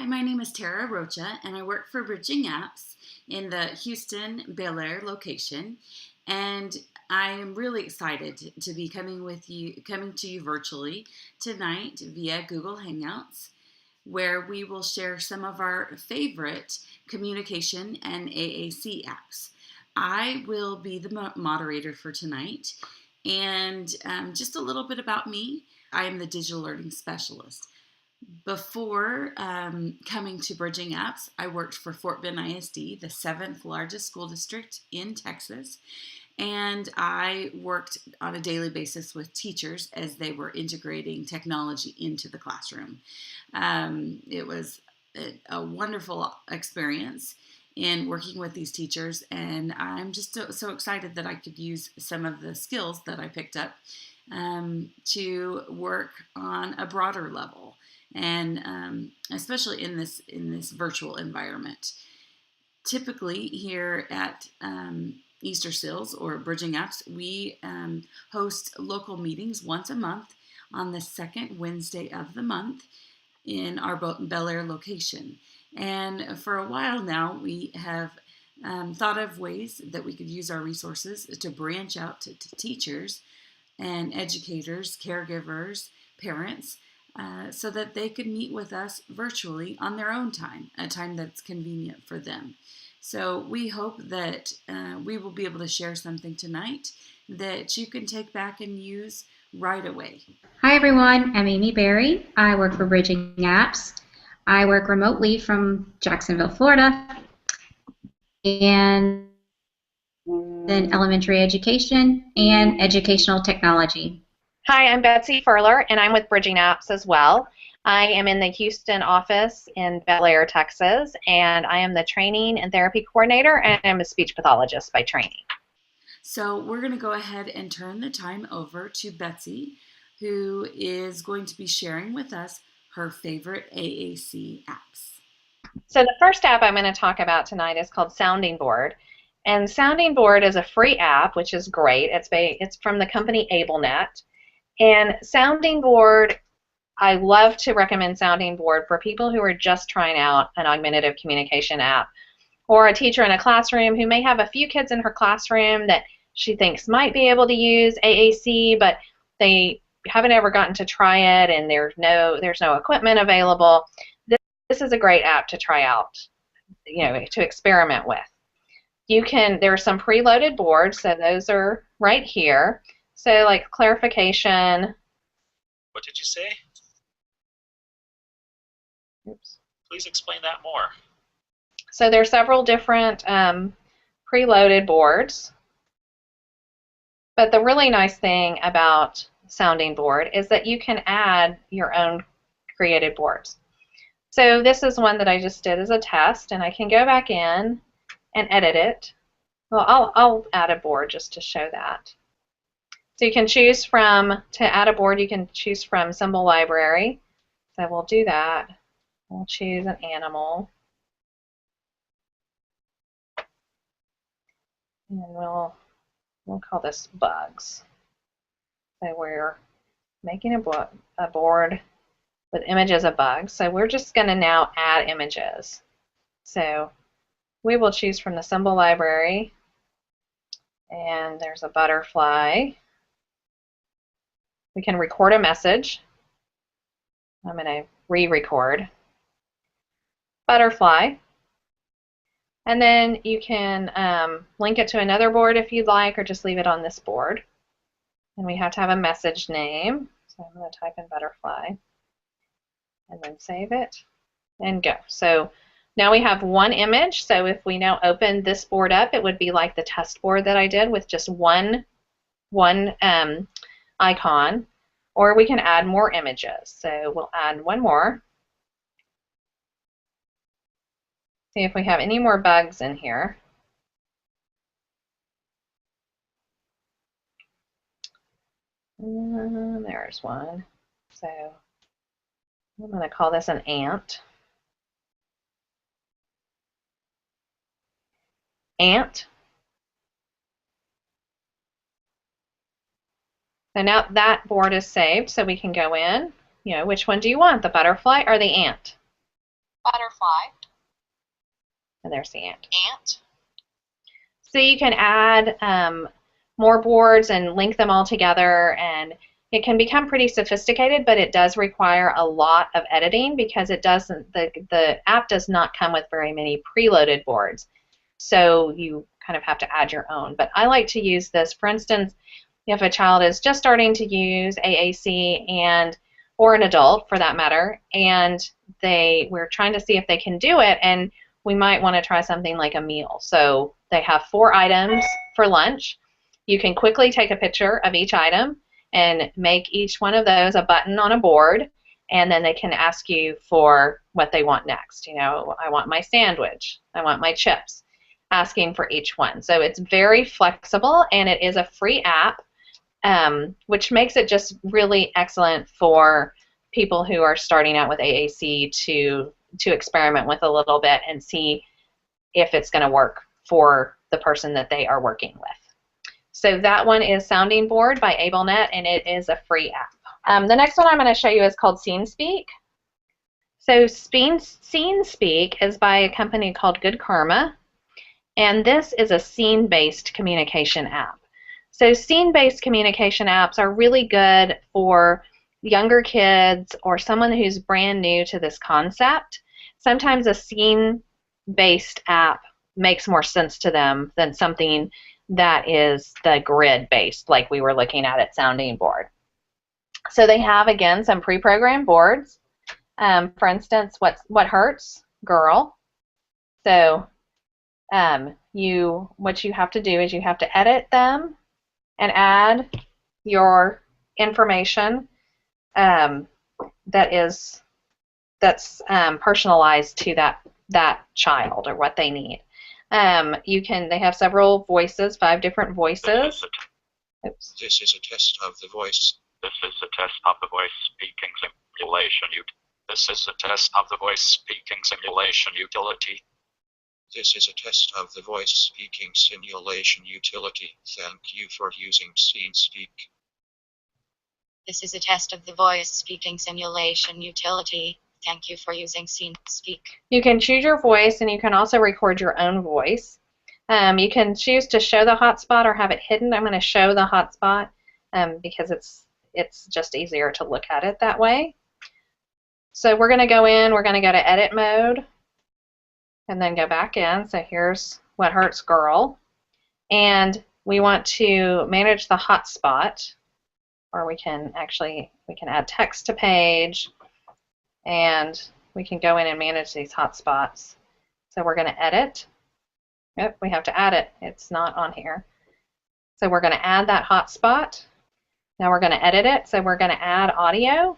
Hi, my name is Tara Rocha, and I work for Bridging Apps in the Houston, Bel Air location. And I am really excited to be coming to you virtually tonight via Google Hangouts, where we will share some of our favorite communication and AAC apps. I will be the moderator for tonight, and just a little bit about me. I am the digital learning specialist. Before coming to Bridging Apps, I worked for Fort Bend ISD, the seventh largest school district in Texas, and I worked on a daily basis with teachers as they were integrating technology into the classroom. It was a wonderful experience in working with these teachers, and I'm just so excited that I could use some of the skills that I picked up to work on a broader level, and especially in this virtual environment. Typically here at Easter Seals or Bridging Apps, we host local meetings once a month on the second Wednesday of the month in our Bel Air location. And for a while now, we have thought of ways that we could use our resources to branch out to teachers and educators, caregivers, parents, so that they could meet with us virtually on their own time, a time that's convenient for them. So we hope that we will be able to share something tonight that you can take back and use right away. Hi everyone, I'm Amy Berry. I work for Bridging Apps. I work remotely from Jacksonville, Florida, and in elementary education and educational technology. Hi, I'm Betsy Furler, and I'm with Bridging Apps as well. I am in the Houston office in Bel Air, Texas, and I am the training and therapy coordinator, and I'm a speech pathologist by training. So we're going to go ahead and turn the time over to Betsy, who is going to be sharing with us her favorite AAC apps. So the first app I'm going to talk about tonight is called Sounding Board. And Sounding Board is a free app, which is great. It's from the company AbleNet. And Sounding Board, I love to recommend Sounding Board for people who are just trying out an augmentative communication app, or a teacher in a classroom who may have a few kids in her classroom that she thinks might be able to use AAC, but they haven't ever gotten to try it, and there's no equipment available. This is a great app to try out, to experiment with. There are some preloaded boards, so those are right here. So, like clarification. What did you say? Oops. Please explain that more. So there are several different preloaded boards. But the really nice thing about Sounding Board is that you can add your own created boards. So this is one that I just did as a test, and I can go back in and edit it. Well, I'll add a board just to show that. So you can choose to add a board, you can choose from symbol library. So we'll do that. We'll choose an animal. And we'll call this bugs. So we're making a board with images of bugs. So we're just going to now add images. So we will choose from the symbol library. And there's a butterfly. We can record a message. I'm going to re-record. Butterfly. And then you can link it to another board if you'd like, or just leave it on this board. And we have to have a message name. So I'm going to type in butterfly. And then save it. And go. So now we have one image. So if we now open this board up, it would be like the test board that I did with just one icon, or we can add more images. So we'll add one more. See if we have any more bugs in here. There's one. So I'm going to call this an ant. Ant. So now that board is saved, so we can go in. Which one do you want, the butterfly or the ant? butterfly, and there's the ant. ant, So you can add more boards and link them all together, and it can become pretty sophisticated, but it does require a lot of editing because it doesn't, the app does not come with very many preloaded boards. So you kind of have to add your own. But I like to use this, for instance, if a child is just starting to use AAC or an adult for that matter, and we're trying to see if they can do it, and we might want to try something like a meal. So they have 4 items for lunch. You can quickly take a picture of each item and make each one of those a button on a board, and then they can ask you for what they want next. You know, I want my sandwich, I want my chips, asking for each one. So it's very flexible, and it is a free app, which makes it just really excellent for people who are starting out with AAC to experiment with a little bit and see if it's going to work for the person that they are working with. So that one is Sounding Board by AbleNet, and it is a free app. The next one I'm going to show you is called SceneSpeak. So SceneSpeak is by a company called Good Karma, and this is a scene-based communication app. So scene-based communication apps are really good for younger kids or someone who's brand new to this concept. Sometimes a scene-based app makes more sense to them than something that is the grid-based, like we were looking at Sounding Board. So they have, again, some pre-programmed boards. For instance, what hurts? Girl. So what you have to do is you have to edit them and add your information that's personalized to that child or what they need. They have several voices, 5 different voices. Oops. This is a test of the voice. This is a test of the voice speaking simulation. This is a test of the voice speaking simulation utility. This is a test of the voice speaking simulation utility. Thank you for using SceneSpeak. This is a test of the voice speaking simulation utility. Thank you for using SceneSpeak. You can choose your voice, and you can also record your own voice. You can choose to show the hotspot or have it hidden. I'm going to show the hotspot because it's just easier to look at it that way. So we're going to go in, we're going to go to edit mode, and then go back in. So here's What Hurts Girl. And we want to manage the hotspot, or we can add text to page, and we can go in and manage these hotspots. So we're going to edit. Yep, we have to add it. It's not on here. So we're going to add that hotspot. Now we're going to edit it. So we're going to add audio.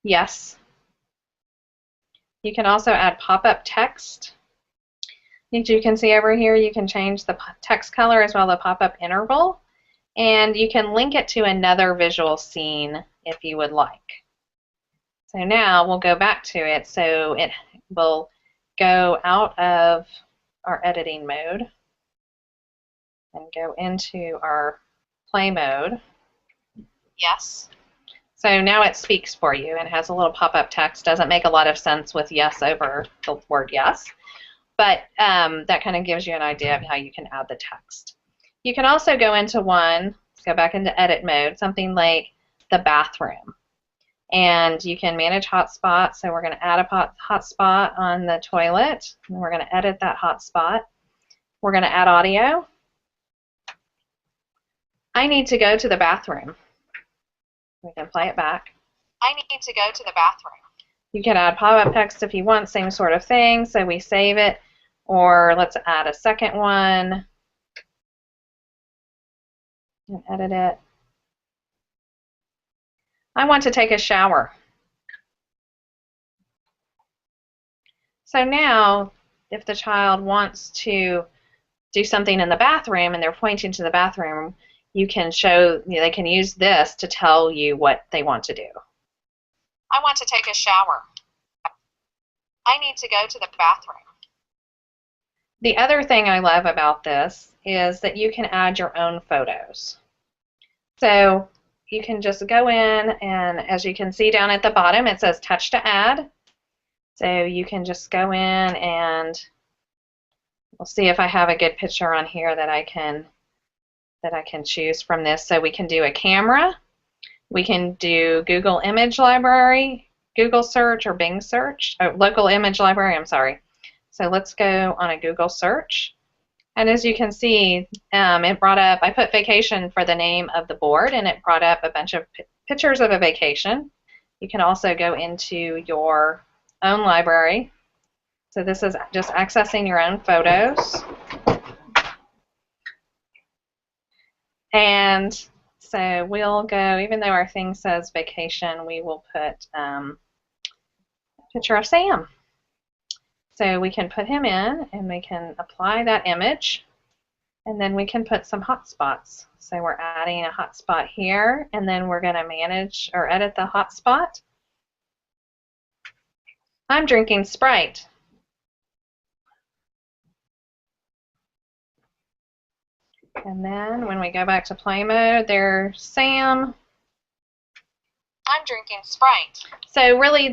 Yes. You can also add pop-up text. As you can see over here, you can change the text color as well as the pop-up interval. And you can link it to another visual scene if you would like. So now we'll go back to it. So it will go out of our editing mode and go into our play mode. Yes. So now it speaks for you and has a little pop-up text. Doesn't make a lot of sense with yes over the word yes, but that kind of gives you an idea of how you can add the text. You can also go into go back into edit mode, something like the bathroom. And you can manage hotspots. So we're going to add a hotspot on the toilet. And we're going to edit that hotspot. We're going to add audio. I need to go to the bathroom. We can play it back. I need to go to the bathroom. You can add pop-up text if you want, same sort of thing. So we save it, or let's add a second one and edit it. I want to take a shower. So now, if the child wants to do something in the bathroom and they're pointing to the bathroom, they can use this to tell you what they want to do. I want to take a shower. I need to go to the bathroom. The other thing I love about this is that you can add your own photos. So you can just go in, and as you can see down at the bottom, it says touch to add. So you can just go in, and we'll see if I have a good picture on here that I can choose from this. So we can do a camera, we can do Google Image Library, Google search, or Bing search, local image library, I'm sorry. So let's go on a Google search. And as you can see, it brought up, I put vacation for the name of the board, and it brought up a bunch of pictures of a vacation. You can also go into your own library. So this is just accessing your own photos. And so we'll go, even though our thing says vacation, we will put a picture of Sam. So we can put him in, and we can apply that image, and then we can put some hotspots. So we're adding a hotspot here, and then we're going to manage or edit the hotspot. I'm drinking Sprite. And then when we go back to play mode, there's Sam. I'm drinking Sprite. So really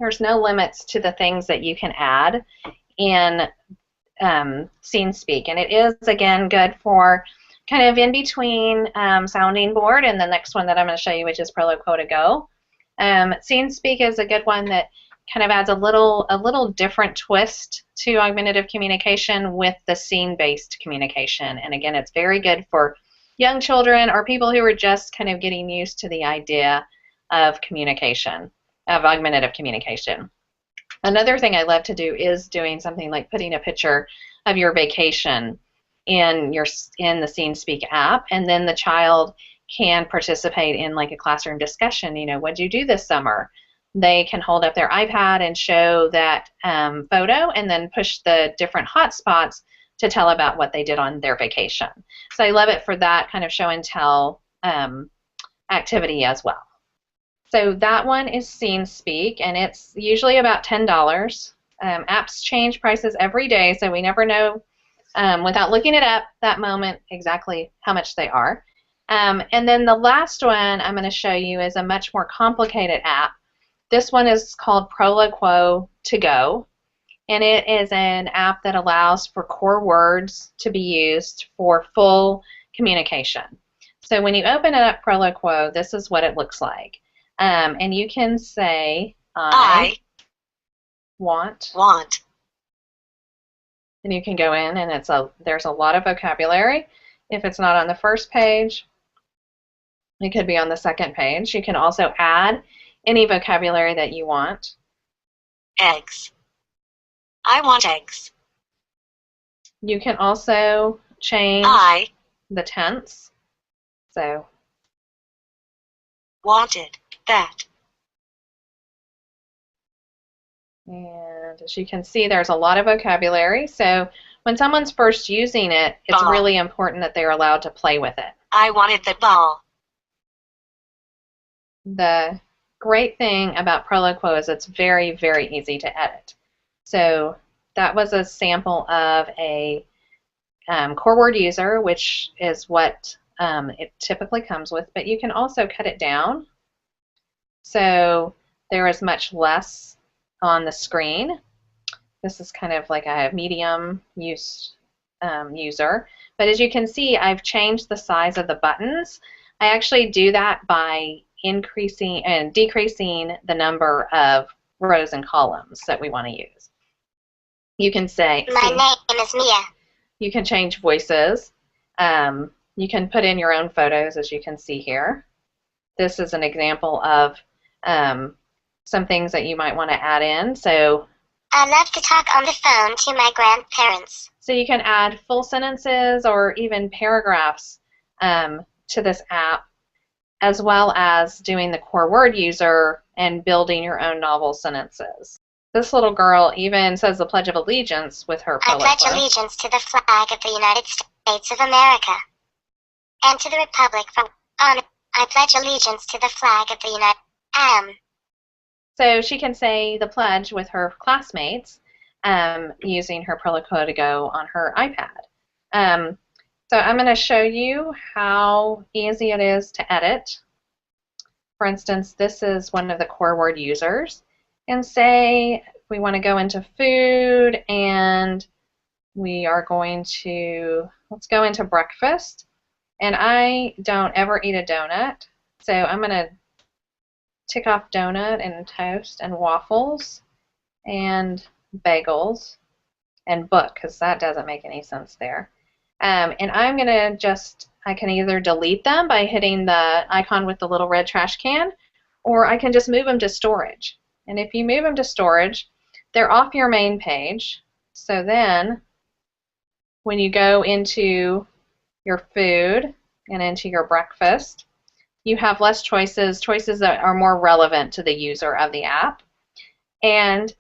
there's no limits to the things that you can add in Scene Speak. And it is, again, good for kind of in between Sounding Board and the next one that I'm going to show you, which is Proloquo to Go. Scene Speak is a good one that kind of adds a little different twist to augmentative communication with the scene-based communication. And again, it's very good for young children or people who are just kind of getting used to the idea of communication, of augmentative communication. Another thing I love to do is doing something like putting a picture of your vacation in the Scene Speak app, and then the child can participate in like a classroom discussion. You know, what'd you do this summer? They can hold up their iPad and show that photo, and then push the different hotspots to tell about what they did on their vacation. So I love it for that kind of show and tell activity as well. So that one is Scene Speak, and it's usually about $10. Apps change prices every day, so we never know without looking it up that moment exactly how much they are. And then the last one I'm going to show you is a much more complicated app. This one is called Proloquo to Go, and it is an app that allows for core words to be used for full communication. So when you open up Proloquo, this is what it looks like. And you can say, I want. And you can go in, and there's a lot of vocabulary. If it's not on the first page, it could be on the second page. You can also add any vocabulary that you want. Eggs. I want eggs. You can also change the tense. So, wanted that. And as you can see, there's a lot of vocabulary. So when someone's first using it, it's really important that they're allowed to play with it. I wanted the ball. The great thing about Proloquo is it's very, very easy to edit. So that was a sample of a core word user, which is what it typically comes with, but you can also cut it down. So there is much less on the screen. This is kind of like a medium use user. But as you can see, I've changed the size of the buttons. I actually do that by increasing and decreasing the number of rows and columns that we want to use. You can say, my name is Mia. You can change voices. You can put in your own photos, as you can see here. This is an example of some things that you might want to add in. So I love to talk on the phone to my grandparents. So you can add full sentences or even paragraphs to this app, as well as doing the core word user and building your own novel sentences. This little girl even says the Pledge of Allegiance with her Proloquo. I pledge allegiance to the flag of the United States of America and to the republic for honor. I pledge allegiance to the flag of the United So she can say the pledge with her classmates using her Proloquo to Go on her iPad. So I'm going to show you how easy it is to edit. For instance, this is one of the core word users. And say we want to go into food and we are going to, let's go into breakfast. And I don't ever eat a donut. So I'm going to tick off donut and toast and waffles and bagels and book, because that doesn't make any sense there. And I'm going to just, I can either delete them by hitting the icon with the little red trash can, or I can just move them to storage. And if you move them to storage, they're off your main page. So then when you go into your food and into your breakfast, you have less choices that are more relevant to the user of the app. And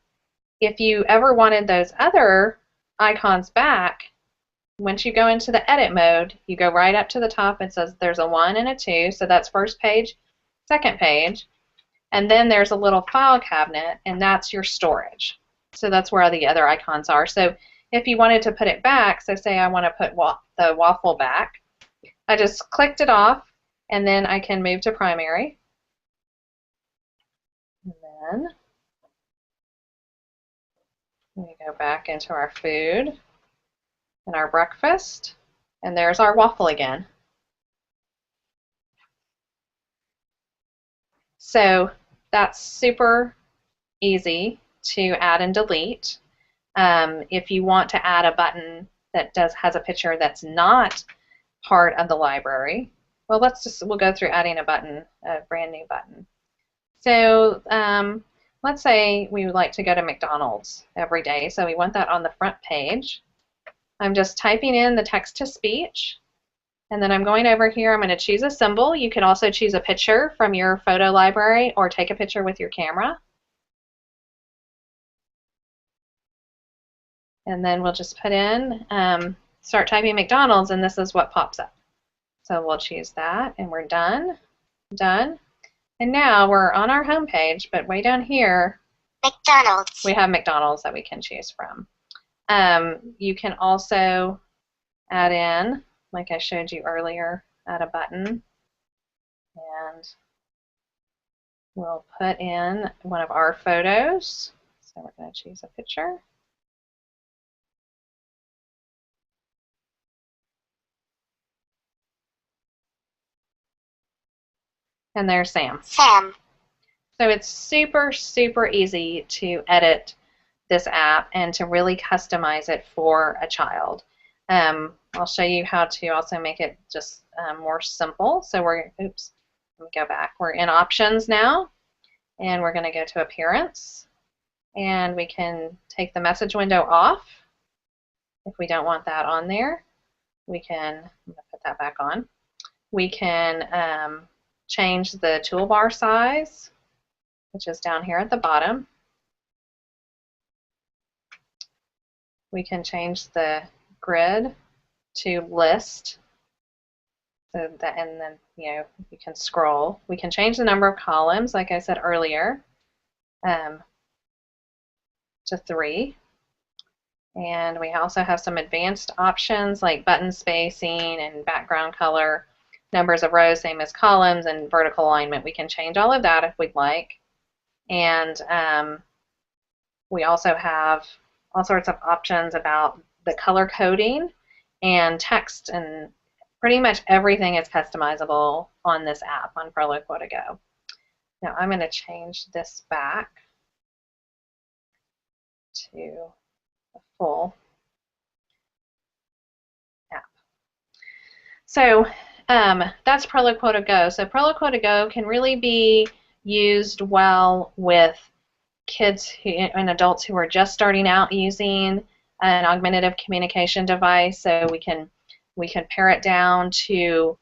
if you ever wanted those other icons back, once you go into the edit mode, you go right up to the top. It says there's a 1 and a 2, so that's first page, second page. And then there's a little file cabinet, and that's your storage. So that's where the other icons are. So if you wanted to put it back, so say I want to put the waffle back, I just clicked it off, and then I can move to primary. And then we go back into our food and our breakfast, and there's our waffle again. So that's super easy to add and delete. If you want to add a button that has a picture that's not part of the library, well, we'll go through adding a button, a brand new button. So let's say we would like to go to McDonald's every day, so we want that on the front page. I'm just typing in the text-to-speech, and then I'm going over here. I'm going to choose a symbol. You could also choose a picture from your photo library or take a picture with your camera. And then we'll just put in, start typing McDonald's, and this is what pops up. So we'll choose that, and we're done. Done. And now we're on our home page, but way down here, McDonald's. we have McDonald's that we can choose from. You can also add in, like I showed you earlier, add a button, and we'll put in one of our photos. So we're going to choose a picture. And there's Sam. Sam. So it's super, super easy to edit this app and to really customize it for a child. I'll show you how to also make it just more simple. So let me go back. We're in options now, and we're going to go to appearance, and we can take the message window off if we don't want that on there. I'm going to put that back on. We can change the toolbar size, which is down here at the bottom. We can change the grid to list, so that, and then you can scroll. We can change the number of columns, like I said earlier, to 3. And we also have some advanced options like button spacing and background color, numbers of rows same as columns, and vertical alignment. We can change all of that if we'd like. And we also have all sorts of options about the color coding and text, and pretty much everything is customizable on this app, on Proloquo Go. Now I'm going to change this back to a full app. So that's Proloquo Go. So Proloquo Go can really be used well with kids and adults who are just starting out using an augmentative communication device. So we can pare it down to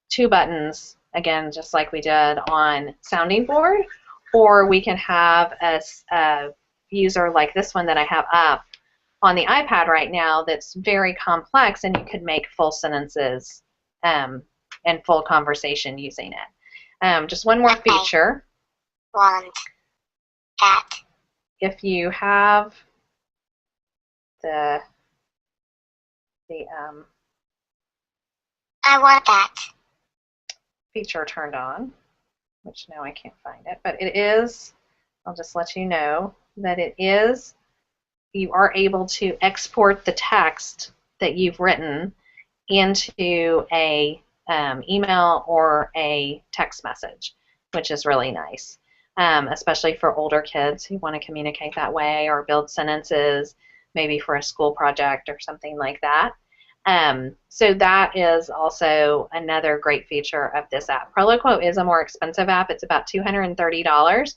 2 buttons, again, just like we did on Sounding Board, or we can have a user like this one that I have up on the iPad right now that's very complex, and you could make full sentences and full conversation using it. Just one more feature. Want that. If you have the I want that. feature turned on, which now I can't find it, but it is, I'll just let you know that it is, you are able to export the text that you've written into a email or a text message, which is really nice, especially for older kids who want to communicate that way or build sentences, maybe for a school project or something like that. So that is also another great feature of this app. Proloquo is a more expensive app. It's about $230,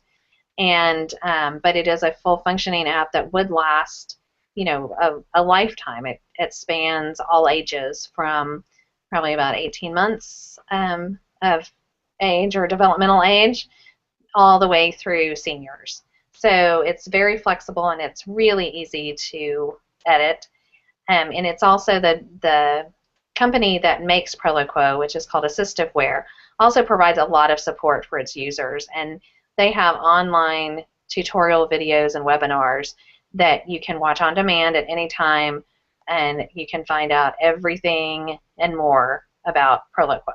and but it is a full functioning app that would last, you know, a lifetime. It spans all ages from probably about 18 months of age or developmental age all the way through seniors. So it's very flexible and it's really easy to edit. And it's also the company that makes Proloquo, which is called Assistiveware, also provides a lot of support for its users. And they have online tutorial videos and webinars that you can watch on demand at any time, and you can find out everything and more about Proloquo.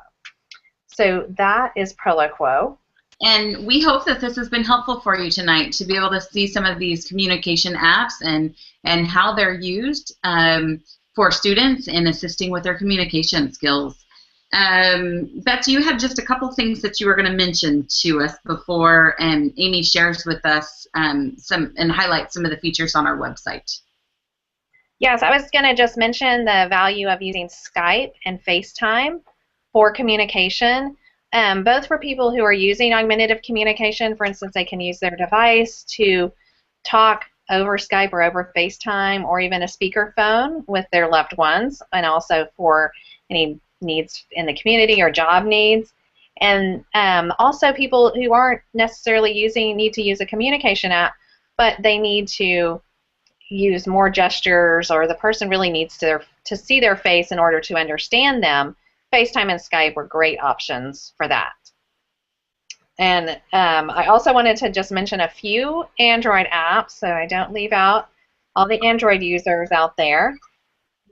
So that is Proloquo. And we hope that this has been helpful for you tonight to be able to see some of these communication apps and how they're used for students in assisting with their communication skills. Betsy, you had just a couple things that you were going to mention to us before Amy shares with us some and highlight some of the features on our website. Yes, I was going to just mention the value of using Skype and FaceTime for communication. Both for people who are using augmentative communication. For instance, they can use their device to talk over Skype or over FaceTime or even a speakerphone with their loved ones, and also for any needs in the community or job needs. And also people who aren't necessarily need to use a communication app, but they need to use more gestures, or the person really needs to see their face in order to understand them. FaceTime and Skype were great options for that. And I also wanted to just mention a few Android apps so I don't leave out all the Android users out there.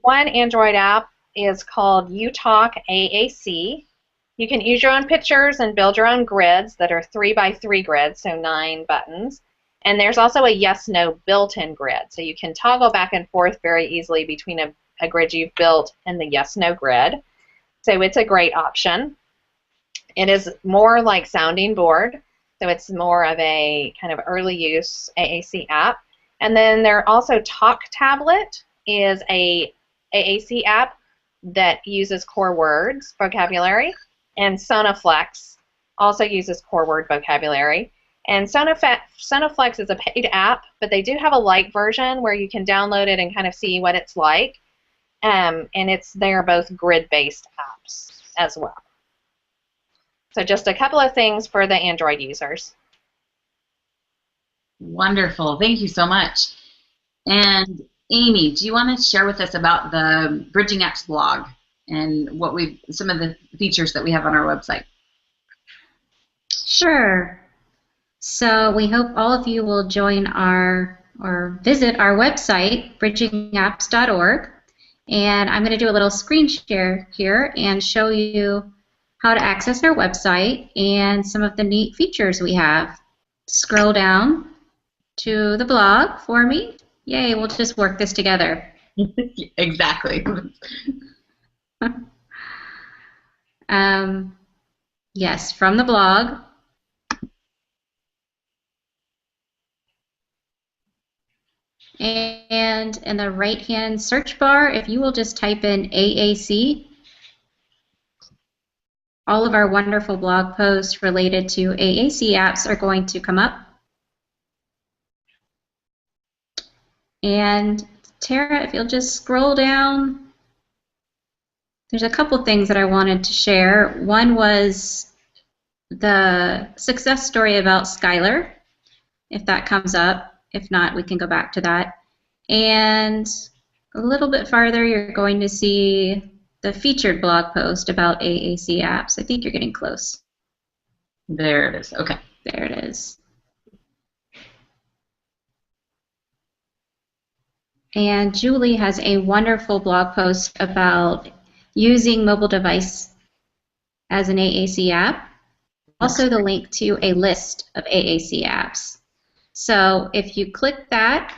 One Android app is called UTalk AAC. You can use your own pictures and build your own grids that are 3x3 grids, so 9 buttons. And there's also a yes-no built-in grid, so you can toggle back and forth very easily between a grid you've built and the yes-no grid. So it's a great option. It is more like Sounding Board, so it's more of a kind of early use AAC app. And then there also Talk Tablet is a AAC app that uses core words vocabulary, and Sonaflex also uses core word vocabulary. And Sonaflex is a paid app, but they do have a light version where you can download it and kind of see what it's like. And they're both grid-based apps as well. So just a couple of things for the Android users. Wonderful. Thank you so much. And Amy, do you want to share with us about the Bridging Apps blog and some of the features that we have on our website? Sure. So we hope all of you will join or visit our website, bridgingapps.org. And I'm going to do a little screen share here and show you how to access our website and some of the neat features we have. Scroll down to the blog for me. Yay, we'll just work this together. Exactly. Yes, from the blog. And in the right-hand search bar, if you will just type in AAC, all of our wonderful blog posts related to AAC apps are going to come up. And Tara, if you'll just scroll down, there's a couple things that I wanted to share. One was the success story about Skylar, if that comes up. If not, we can go back to that. And a little bit farther, you're going to see the featured blog post about AAC apps. I think you're getting close. There it is. Okay. There it is. And Julie has a wonderful blog post about using mobile device as an AAC app. Also the link to a list of AAC apps. So if you click that,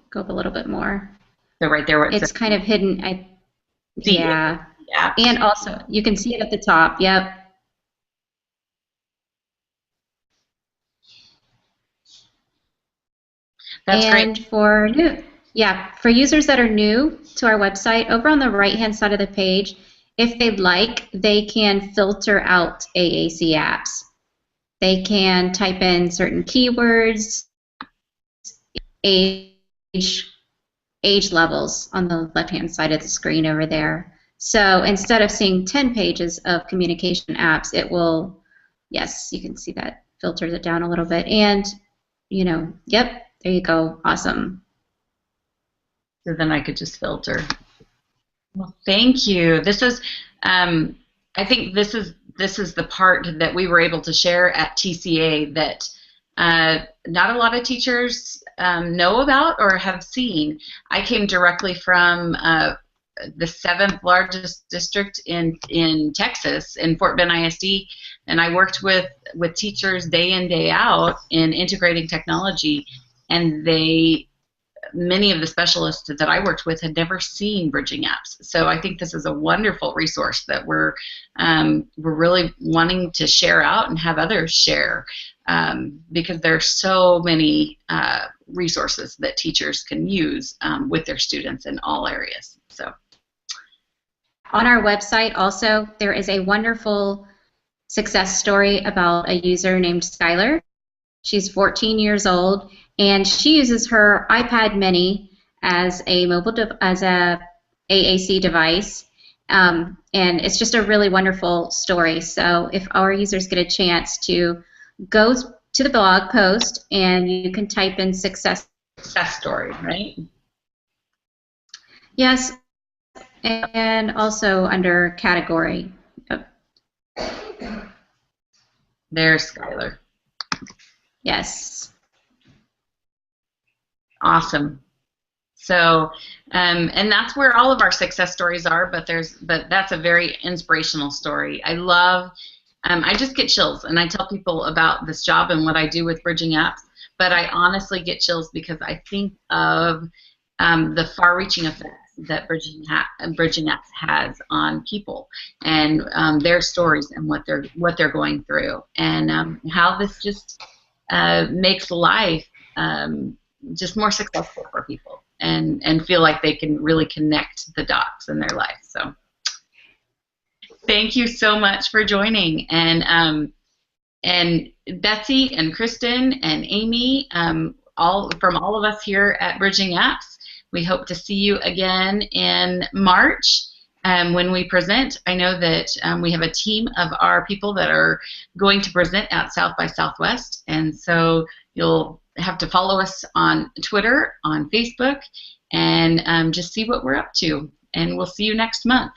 go up a little bit more. So right there, it's kind of hidden. Yeah. And also, you can see it at the top. Yep. That's and great. For users that are new to our website, over on the right-hand side of the page, if they'd like, they can filter out AAC apps. They can type in certain keywords, age levels on the left-hand side of the screen over there. So instead of seeing 10 pages of communication apps, it will, yes, you can see that filters it down a little bit. And, yep, there you go. Awesome. So then I could just filter. Well, thank you. This is, I think this is the part that we were able to share at TCA that not a lot of teachers know about or have seen. I came directly from the 7th largest district in Texas, in Fort Bend ISD, and I worked with teachers day in, day out in integrating technology, and many of the specialists that I worked with had never seen BridgingApps. So I think this is a wonderful resource that we're really wanting to share out and have others share, because there are so many resources that teachers can use with their students in all areas. So on our website also, there is a wonderful success story about a user named Skylar. She's 14 years old, and she uses her iPad Mini as a AAC device, and it's just a really wonderful story. So if our users get a chance to go to the blog post, and you can type in success story, right? Yes, and also under category. There's Skylar. Yes. Awesome. So, and that's where all of our success stories are. But that's a very inspirational story. I love. I just get chills, and I tell people about this job and what I do with BridgingApps. But I honestly get chills because I think of the far-reaching effects that BridgingApps has on people, and their stories and what they're going through, and how this just makes life just more successful for people, and feel like they can really connect the dots in their life. So thank you so much for joining, and Betsy and Kristen and Amy, all of us here at BridgingApps. We hope to see you again in March when we present. I know that we have a team of our people that are going to present at South by Southwest, and so you'll have to follow us on Twitter, on Facebook, and just see what we're up to. And we'll see you next month.